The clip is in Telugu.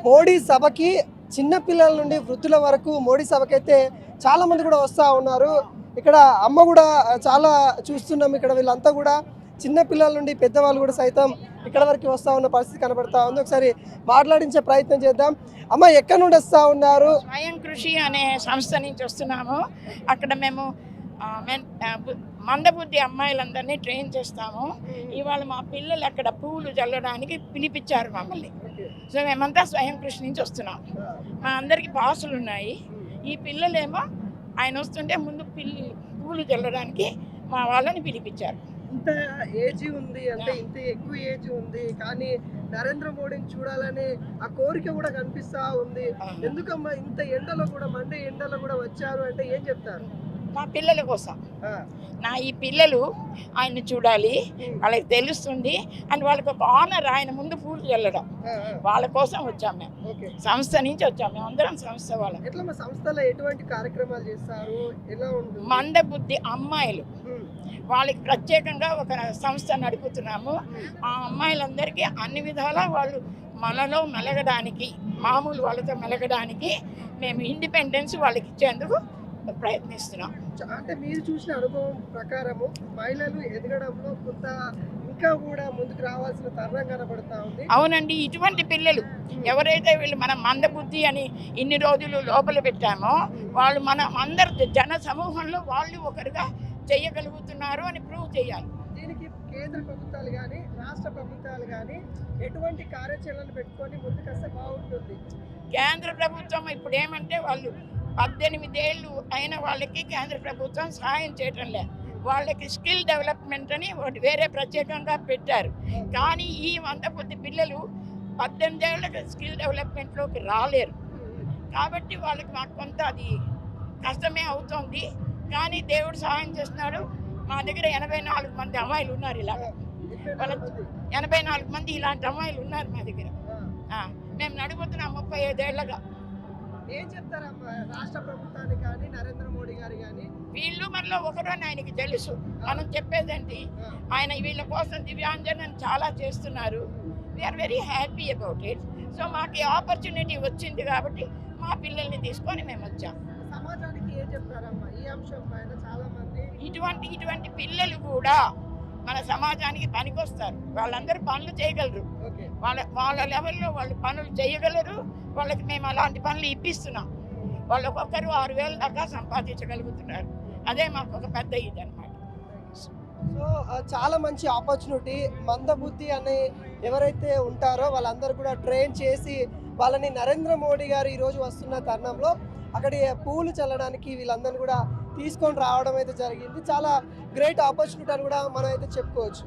మోడీ సభకి చిన్న పిల్లల నుండి వృద్ధుల వరకు మోడీ సభకైతే చాలా మంది కూడా వస్తూ ఉన్నారు. ఇక్కడ అమ్మ కూడా చాలా చూస్తున్నాం. ఇక్కడ వీళ్ళంతా కూడా చిన్న పిల్లల నుండి పెద్దవాళ్ళు కూడా సైతం ఇక్కడ వరకు వస్తూ ఉన్న పరిస్థితి కనబడతా ఉంది. ఒకసారి మాట్లాడించే ప్రయత్నం చేద్దాం. అమ్మ, ఎక్కడి నుండి వస్తూ ఉన్నారు? స్వయం కృషి అనే సంస్థ నుంచి వస్తున్నాము. అక్కడ మేము మందబుద్ధి అమ్మాయిలందరినీ ట్రైన్ చేస్తాము. ఇవాళ మా పిల్లలు అక్కడ పువ్వులు చల్లడానికి పిలిపించారు మమ్మల్ని. సో మేమంతా స్వయం కృషి నుంచి వస్తున్నాం. మా అందరికీ పాసులు ఉన్నాయి. ఈ పిల్లలేమో ఆయన వస్తుంటే ముందు పువ్వులు చల్లడానికి మా వాళ్ళని పిలిపించారు. ఇంత ఏజ్ ఉంది, అంటే ఇంత ఎక్కువ ఏజ్ ఉంది, కానీ నరేంద్ర మోడీని చూడాలని ఆ కోరిక కూడా కనిపిస్తా ఉంది. ఎందుకమ్మా ఇంత ఎండలో కూడా, మండే ఎండలో కూడా వచ్చారు అంటే ఏం చెప్తారు? మా పిల్లల కోసం. ఈ పిల్లలు ఆయన్ని చూడాలి, వాళ్ళకి తెలుస్తుంది అండ్ వాళ్ళకి ఒక ఆనర్, ఆయన ముందు పూలు చల్లడం. వాళ్ళ కోసం వచ్చాం మేము. సంస్థ నుంచి వచ్చాం మేము అందరం. సంస్థ వాళ్ళం. ఎట్లా సంస్థలో ఎటువంటి కార్యక్రమాలు చేస్తారు? ఎలా ఉంటుంది? మందబుద్ధి అమ్మాయిలు, వాళ్ళకి ప్రత్యేకంగా ఒక సంస్థ నడుపుతున్నాము. ఆ అమ్మాయిలందరికీ అన్ని విధాలా వాళ్ళు మనలో మెలగడానికి, మామూలు వాళ్ళతో మెలగడానికి మేము ఇండిపెండెన్స్ వాళ్ళకి ఇచ్చేందుకు ప్రయత్నిస్తున్నాం. అంటే మీరు చూసిన అనుభవం ప్రకారము మహిళలు ఎదగడంలో కొంత ఇంకా కూడా ముందుకు రావాల్సిన తరుణం కనబడతా ఉంది. అవునండి, ఇటువంటి పిల్లలు ఎవరైతే వీళ్ళు మనం మందబుద్ధి అని ఇన్ని రోజులు లోపల పెట్టామో, వాళ్ళు మన అందరి జన సమూహంలో వాళ్ళు ఒకరుగా చేయగలుగుతున్నారు అని ప్రూవ్ చేయాలి. దీనికి కేంద్ర ప్రభుత్వాలు కానీ రాష్ట్ర ప్రభుత్వాలు కానీ ఎటువంటి కార్యాచరణలు పెట్టుకొని ముందుకొస్తే బాగుంటుంది? కేంద్ర ప్రభుత్వం ఇప్పుడు ఏమంటే వాళ్ళు 18 ఏళ్ళు అయిన వాళ్ళకి కేంద్ర ప్రభుత్వం సహాయం చేయటం లేదు. వాళ్ళకి స్కిల్ డెవలప్మెంట్ అని ఒకటి వేరే ప్రత్యేకంగా పెట్టారు. కానీ ఈ మందబుద్ధి పిల్లలు 18 ఏళ్ళకి స్కిల్ డెవలప్మెంట్లోకి రాలేరు. కాబట్టి వాళ్ళకి మాకు కొంత అది కష్టమే అవుతుంది. కానీ దేవుడు సహాయం చేస్తున్నాడు. మా దగ్గర 84 మంది అమ్మాయిలు ఉన్నారు. ఇలాగ 84 మంది ఇలాంటి అమ్మాయిలు ఉన్నారు మా దగ్గర. మేము నడుపుతున్నాం 35 ఏళ్ళగా. ఏం చెప్తారమ్మా రాష్ట్ర ప్రభుత్వానికి కానీ నరేంద్ర మోడీ గారు కానీ? వీళ్ళు మనలో ఒకరు అని ఆయనకి తెలుసు. మనం చెప్పేదండి, ఆయన వీళ్ళ కోసం దివ్యాంజన్ చాలా చేస్తున్నారు. We are very happy about. It మాకు ఈ ఆపర్చునిటీ వచ్చింది కాబట్టి మా పిల్లల్ని తీసుకొని మేము వచ్చాం. సమాజానికి ఏం చెప్తారమ్మా ఈ అంశం పైన? చాలా మంది ఇటువంటి పిల్లలు కూడా మన సమాజానికి పనికొస్తారు. వాళ్ళందరూ పనులు చేయగలరు. వాళ్ళ లెవెల్లో వాళ్ళు పనులు చేయగలరు. వాళ్ళకి మేము అలాంటి పనులు ఇప్పిస్తున్నాం. వాళ్ళు ఒక్కొక్కరు 6,000 దాకా సంపాదించగలుగుతున్నారు. అదే మాకు ఒక పెద్ద ఇది అనమాట. సో చాలా మంచి ఆపర్చునిటీ. మందబుద్ధి అనే ఎవరైతే ఉంటారో వాళ్ళందరూ కూడా ట్రైన్ చేసి వాళ్ళని నరేంద్ర మోడీ గారు ఈరోజు వస్తున్న తరుణంలో అక్కడి పూలు చల్లడానికి వీళ్ళందరినీ కూడా తీసుకొని రావడం అయితే జరిగింది. చాలా గ్రేట్ ఆపర్చునిటీ అని కూడా మనం అయితే చెప్పుకోవచ్చు.